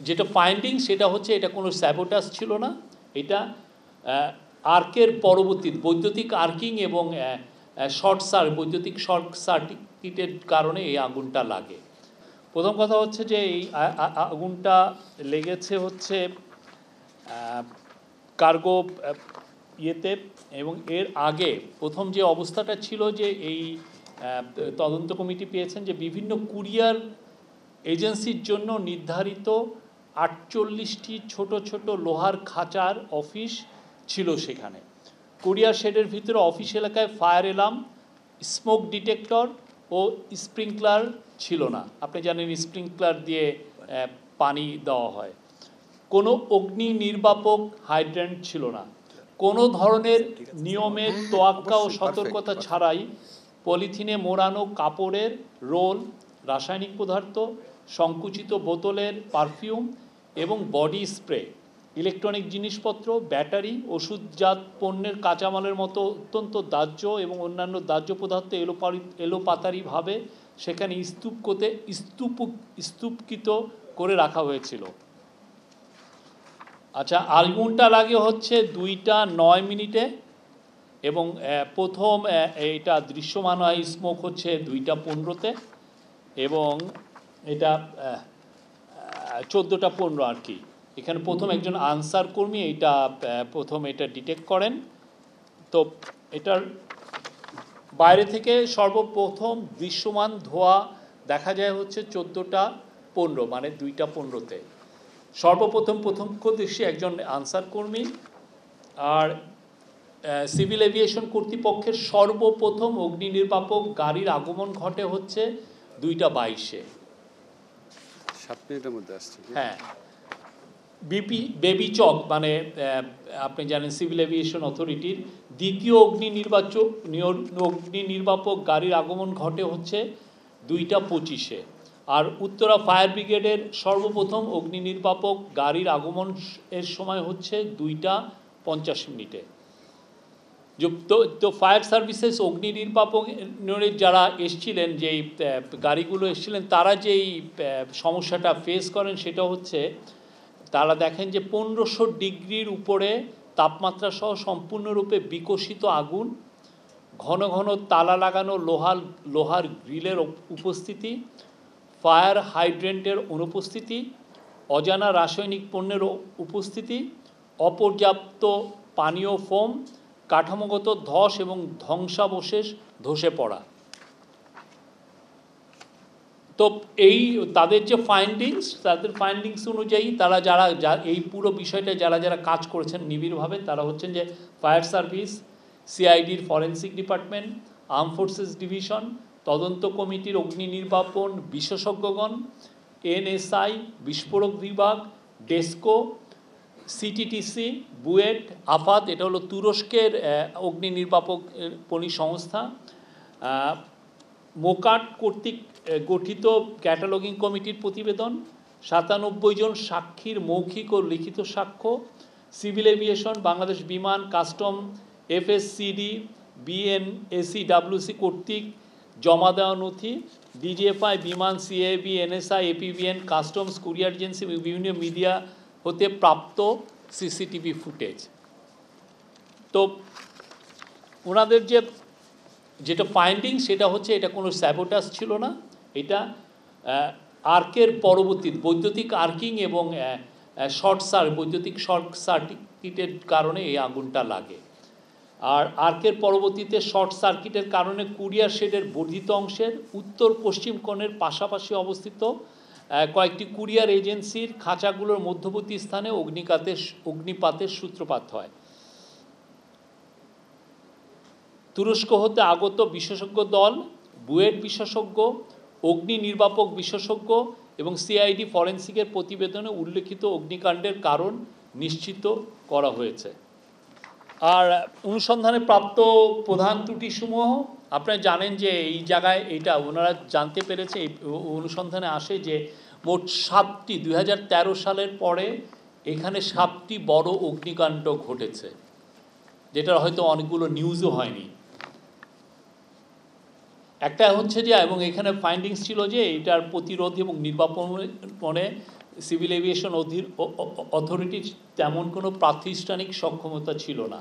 যেটা ফাইন্ডিং সেটা হচ্ছে এটা কোনো স্যাবোটাস ছিল না, এটা আর্কের পরবর্তী বৈদ্যুতিক আর্কিং এবং বৈদ্যুতিক শর্ট সার্কিটের কারণে এই আগুনটা লাগে। প্রথম কথা হচ্ছে যে এই আগুনটা লেগেছে হচ্ছে কার্গো ইয়েতে, এবং এর আগে প্রথম যে অবস্থাটা ছিল যে এই তদন্ত কমিটি পেয়েছেন যে বিভিন্ন কুরিয়ার এজেন্সির জন্য নির্ধারিত 48টি ছোট ছোট লোহার খাঁচার অফিস ছিল সেখানে। কুরিয়ার শেডের ভিতরে অফিস এলাকায় ফায়ার অ্যালার্ম, স্মোক ডিটেক্টর ও স্প্রিংকলার ছিল না। আপনি জানেন স্প্রিংকলার দিয়ে পানি দেওয়া হয়। কোনো অগ্নি নির্বাপক হাইড্রেন্ট ছিল না। কোনো ধরনের নিয়মের তোয়াক্কা ও সতর্কতা ছাড়াই পলিথিনে মোড়ানো কাপড়ের রোল, রাসায়নিক পদার্থ, সংকুচিত বোতলের পারফিউম এবং বডি স্প্রে, ইলেকট্রনিক জিনিসপত্র, ব্যাটারি, ওষুধজাত পণ্যের কাঁচামালের মতো অত্যন্ত দাহ্য এবং অন্যান্য দাহ্য পদার্থ এলোপাতারিভাবে সেখানে স্তূপকৃত করে রাখা হয়েছিল। আচ্ছা, আগুনটা লাগে হচ্ছে 2:09 এবং প্রথম এটা দৃশ্যমান হয় স্মোক হচ্ছে 2:15 এবং এটা 14:15 আর কি। এখানে প্রথম একজন আনসার কর্মী এটা প্রথম এটা ডিটেক্ট করেন। তো এটার বাইরে থেকে সর্বপ্রথম দৃশ্যমান ধোঁয়া দেখা যায় হচ্ছে 14:15 মানে 2:15 সর্বপ্রথম প্রত্যক্ষদর্শী একজন আনসার কর্মী। আর সিভিল এভিয়েশন কর্তৃপক্ষের সর্বপ্রথম অগ্নি নির্বাপক গাড়ির আগমন ঘটে হচ্ছে 2:22। 7 মিনিটের মধ্যে আসছে। হ্যাঁ, বেবি চক মানে আপনি জানেন সিভিল এভিয়েশন অথরিটির দ্বিতীয় অগ্নি নির্বাপক গাড়ির আগমন ঘটে হচ্ছে 2:25। আর উত্তরা ফায়ার ব্রিগেডের সর্বপ্রথম অগ্নি নির্বাপক গাড়ির আগমন এর সময় হচ্ছে 2:50। তো ফায়ার সার্ভিসেস অগ্নি নির্বাপনের যারা এসছিলেন, যেই গাড়িগুলো এসছিলেন, তারা যেই সমস্যাটা ফেস করেন সেটা হচ্ছে তারা দেখেন যে 1500 ডিগ্রির উপরে তাপমাত্রা সহ সম্পূর্ণরূপে বিকশিত আগুন, ঘন ঘন তালা লাগানো লোহার গ্রিলের উপস্থিতি, ফায়ার হাইড্রেন্টের অনুপস্থিতি, অজানা রাসায়নিক পণ্যের উপস্থিতি, অপর্যাপ্ত পানীয় ফোম, কাঠামোগত ধস এবং ধ্বংসাবশেষ ধসে পড়া। তো এই তাদের যে ফাইন্ডিংস অনুযায়ী তারা যারা এই পুরো বিষয়টা যারা কাজ করেছেন নিবিড়ভাবে, তারা হচ্ছেন যে ফায়ার সার্ভিস, সিআইডির forensic department, arm forces division, তদন্ত কমিটির অগ্নি নির্বাপন বিশেষজ্ঞগণ, এনএসআই, বিস্ফোরক বিভাগ, ডেস্কো, সিটিটিসি, বুয়েট, আফাদ, এটা হলো তুরস্কের অগ্নি নির্বাপনী সংস্থা, মোকাট কর্তৃক গঠিত ক্যাটালগিং কমিটির প্রতিবেদন, 97 জন সাক্ষীর মৌখিক ও লিখিত সাক্ষ্য, সিভিল এভিয়েশন, বাংলাদেশ বিমান, কাস্টম, এফএসসিডি, বিএনএসিডব্লিউসি কর্তৃক জমা দেওয়া নথি, ডিজিএফআই, বিমান, CAB, NSI, APBN, customs, courier agency এবং বিভিন্ন মিডিয়া হতে প্রাপ্ত সিসিটিভি ফুটেজ। তো ওনাদের যেটা ফাইন্ডিং সেটা হচ্ছে এটা কোনো স্যাবোটাস ছিল না, এটা আর্কের পরবর্তী বৈদ্যুতিক আর্কিং এবং বৈদ্যুতিক শর্ট সার্কিটের কারণে এই আগুনটা লাগে। আর আর্কের পরবর্তীতে শর্ট সার্কিটের কারণে কুরিয়ার শেডের বর্ধিত অংশের উত্তর পশ্চিম কোণের পাশাপাশি অবস্থিত কয়েকটি কুরিয়ার এজেন্সির খাঁচাগুলোর মধ্যবর্তী স্থানে অগ্নিপাতের সূত্রপাত হয়। তুরস্ক হতে আগত বিশেষজ্ঞ দল, বুয়েট বিশেষজ্ঞ, অগ্নি নির্বাপক বিশেষজ্ঞ এবং সিআইডি ফরেন্সিকের প্রতিবেদনে উল্লেখিত অগ্নিকাণ্ডের কারণ নিশ্চিত করা হয়েছে। আর অনুসন্ধানে প্রাপ্ত প্রধান ত্রুটিসমূহ আপনারা জানেন যে এই জায়গায় এটা ওনারা জানতে পেরেছে, এই অনুসন্ধানে আসে যে মোট 7টি 2013 সালের পরে এখানে 7টি বড় অগ্নিকাণ্ড ঘটেছে, যেটা হয়তো অনেকগুলো নিউজও হয়নি। একটা হচ্ছে যে, এবং এখানে ফাইন্ডিংস ছিল যে এটার প্রতিরোধ এবং নির্বাপনে সিভিল এভিয়েশন অথরিটির তেমন কোনো প্রাতিষ্ঠানিক সক্ষমতা ছিল না।